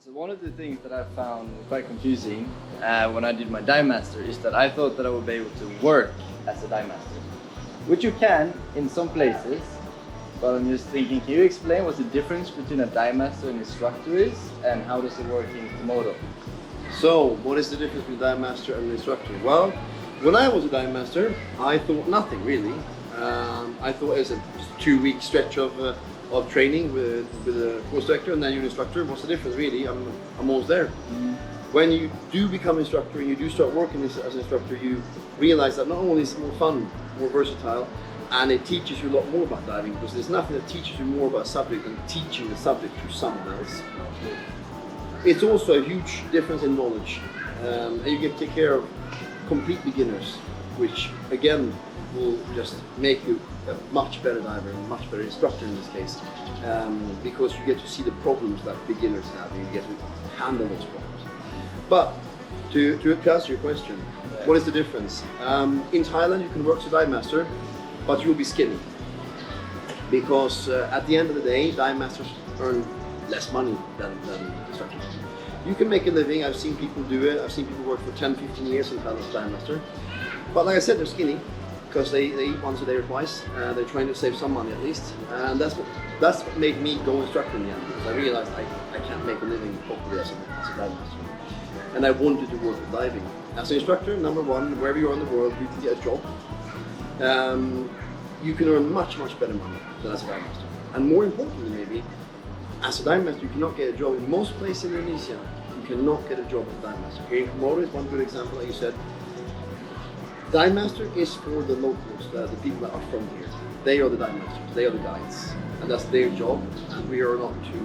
So one of the things that I found quite confusing when I did my Divemaster is that I thought that I would be able to work as a Divemaster, which you can in some places, but I'm just thinking, can you explain what the difference between a Divemaster and instructor is, and how does it work in KOMODO? So, what is the difference between Divemaster and instructor? Well, when I was a Divemaster, I thought nothing really. I thought it was a 2-week stretch of training with a course director, and then you're an instructor. What's the difference really? I'm almost there. When you do become instructor and you do start working as an instructor, you realize that not only is it more fun, more versatile, and it teaches you a lot more about diving, because there's nothing that teaches you more about a subject than teaching the subject to someone else. It's also a huge difference in knowledge, and you get to take care of complete beginners, which again will just make you a much better diver and a much better instructor in this case, because you get to see the problems that beginners have and you get to handle those problems. But to answer your question, what is the difference? In Thailand you can work as a Divemaster, but you'll be skinny, because at the end of the day Divemasters earn less money than instructors. You can make a living. I've seen people do it. I've seen people work for 10-15 years in Thailand as a Divemaster, but like I said, they're skinny because they eat once a day or twice. They're trying to save some money at least, and that's what made me go instructor in the end, because I realized I can't make a living properly as a Divemaster, and I wanted to work with diving. As an instructor, number one, wherever you are in the world, you can get a job. You can earn much better money than as a Divemaster, and more importantly maybe, as a Divemaster you cannot get a job in most places in Indonesia. You cannot get a job as a Divemaster. Here in KOMODO is one good example, like you said. Divemaster is for the locals, the people that are from here. They are the Divemasters, they are the guides, and that's their job, and we are not to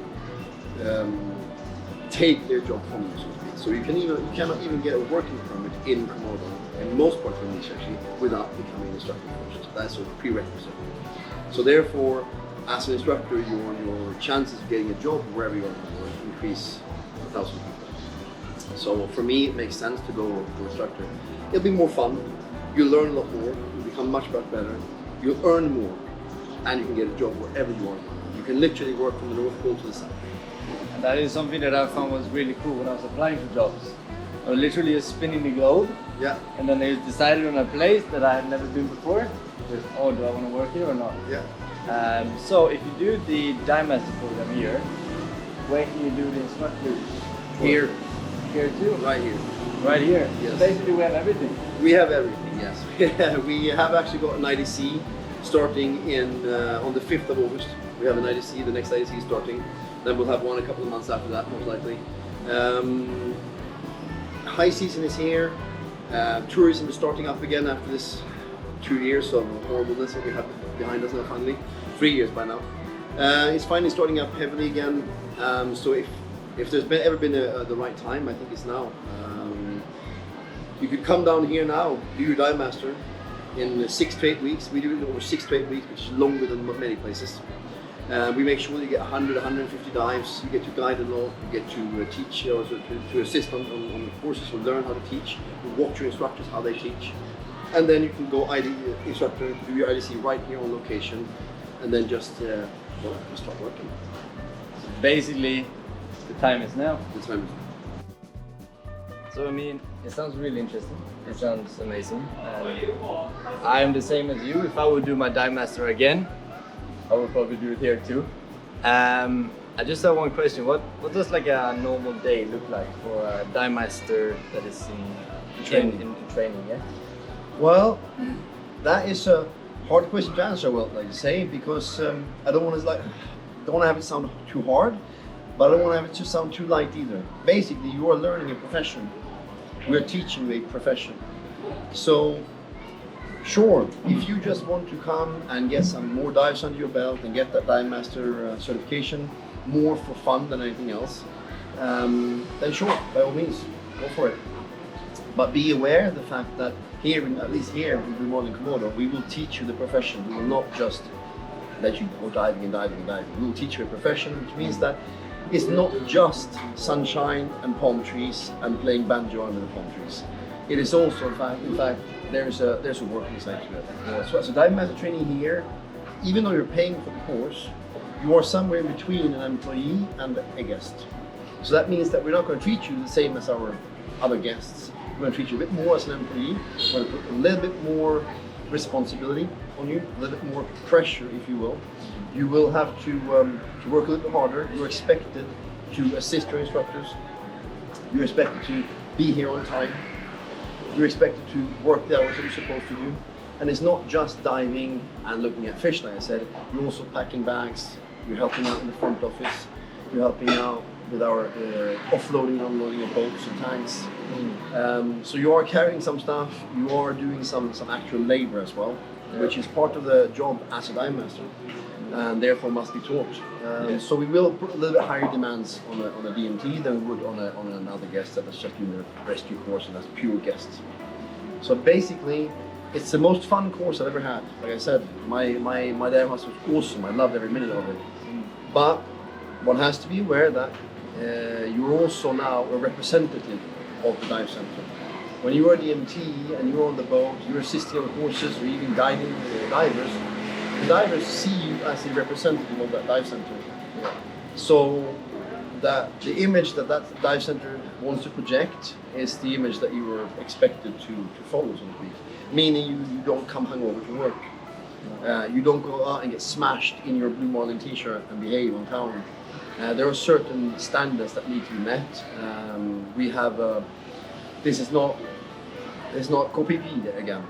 take their job from them, so to speak. So you cannot even get a working permit in KOMODO, in most parts of Indonesia actually, without becoming an instructor first. That's a prerequisite. So therefore, as an instructor, your chances of getting a job wherever you are in the world increase 1,000 people. So for me, it makes sense to go to instructor. It'll be more fun. You'll learn a lot more. You'll become much better. You'll earn more, and you can get a job wherever you are. You can literally work from the North Pole to the South. And that is something that I found was really cool when I was applying for jobs. I was literally just spinning the globe. Yeah. And then they decided on a place that I had never been before. Just, oh, do I want to work here or not? Yeah. So if you do the Divemaster program here, where can you do the instructor? Here. Here too? Right here. Right here? Yes. So basically we have everything. We have everything, yes. We have actually got an IDC starting on the 5th of August. We have an IDC, the next IDC is starting. Then we'll have one a couple of months after that, most likely. High season is here. Tourism is starting up again after this 2 years of horribleness that we have behind us now finally. 3 years by now. It's finally starting up heavily again. So if there's ever been the right time, I think it's now. You could come down here now, do your Divemaster in 6 to 8 weeks. We do it over 6 to 8 weeks, which is longer than many places. We make sure that you get 100, 150 dives. You get to guide a lot. You get to teach, to assist on the courses, to learn how to teach. You watch your instructors how they teach, and then you can go instructor, do your IDC right here on location, and then just start working. So basically, the time is now. The time is now. So I mean, it sounds really interesting. It sounds amazing. I'm the same as you. If I would do my Divemaster again, I would probably do it here too. I just have one question. What does like a normal day look like for a Divemaster that is in training? Yeah. Well, that is a hard question to answer. Well, like you say, because I don't want to have it sound too hard, but I don't want to have it to sound too light either. Basically, you are learning a profession. We're teaching you a profession. So, sure, if you just want to come and get some more dives under your belt and get that Divemaster certification, more for fun than anything else, then sure, by all means, go for it. But be aware of the fact that here, at least here in KOMODO, we will teach you the profession. We will not just let you go diving and diving and diving. We will teach you a profession, which means that it's not just sunshine and palm trees and playing banjo under the palm trees. It is also, in fact, there's a working side to it. So as a Divemaster trainee here, even though you're paying for the course, you are somewhere in between an employee and a guest. So that means that we're not going to treat you the same as our other guests. We're going to treat you a bit more as an employee. We're going to put a little bit more responsibility on you, a little bit more pressure, if you will. You will have to work a little bit harder. You're expected to assist your instructors. You're expected to be here on time. You're expected to work the hours that you're supposed to do. And it's not just diving and looking at fish, like I said. You're also packing bags. You're helping out in the front office. You're helping out with our offloading and unloading of boats and tanks. So you are carrying some stuff. You are doing some actual labor as well, which is part of the job as a dive master, and therefore must be taught. So we will put a little bit higher demands on a DMT than we would on another guest that is just doing the rescue course and that's pure guests. So basically, it's the most fun course I've ever had. Like I said, my dive master was awesome. I loved every minute of it. But one has to be aware that you're also now a representative of the dive center. When you are a DMT and you're on the boat, you're assisting on courses or even guiding the divers see you as a representative of that dive center. So that the image that dive center wants to project is the image that you were expected to follow, so to speak. Meaning you don't come hungover to work. You don't go out and get smashed in your blue marlin t-shirt and behave on town. There are certain standards that need to be met. We have, this is not KOPP again.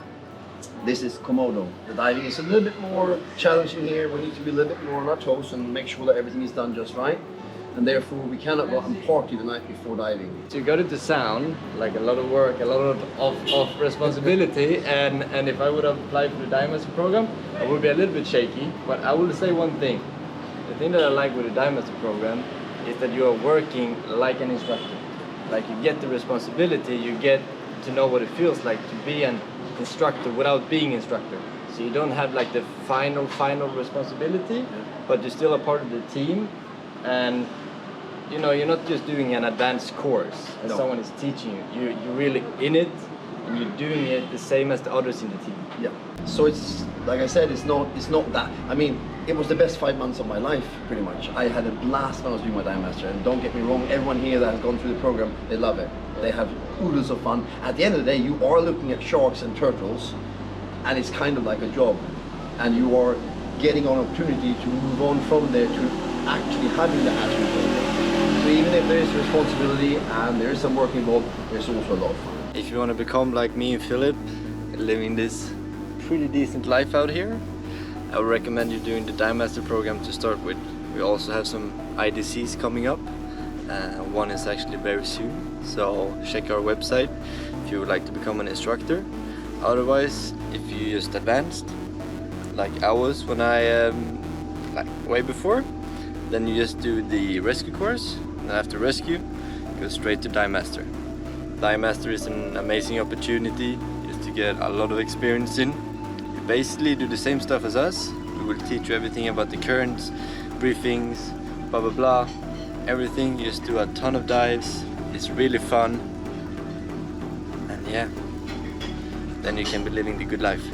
This is KOMODO. The diving is a little bit more challenging here. We need to be a little bit more on our toes and make sure that everything is done just right. And therefore we cannot go out and party the night before diving. So you got it to sound like a lot of work, a lot of responsibility, and if I would have applied for the Divemaster program, I would be a little bit shaky. But I will say one thing. The thing that I like with the Divemaster program is that you are working like an instructor. Like you get the responsibility, you get to know what it feels like to be an instructor without being instructor. So you don't have like the final responsibility, but you're still a part of the team, and you know, you're not just doing an advanced course and someone is teaching you. You're really in it, and you're doing it the same as the others in the team. Yeah. So it's like I said, it's not that. I mean, it was the best 5 months of my life, pretty much. I had a blast when I was doing my Divemaster, and don't get me wrong, everyone here that has gone through the program, they love it. They have oodles of fun. At the end of the day, you are looking at sharks and turtles, and it's kind of like a job, and you are getting an opportunity to move on from there to actually having the actual job. So even if there is responsibility and there is some work involved, there's also a lot of fun. If you want to become like me and Philip, living this pretty decent life out here, I would recommend you doing the Divemaster program to start with. We also have some IDCs coming up. One is actually very soon, so check our website if you would like to become an instructor. Otherwise, if you just advanced, like I was when I like way before, then you just do the rescue course, and after rescue, go straight to Divemaster. Divemaster is an amazing opportunity just to get a lot of experience in. You basically do the same stuff as us. We will teach you everything about the currents, briefings, blah blah blah, everything. You just do a ton of dives. It's really fun, and yeah, then you can be living the good life.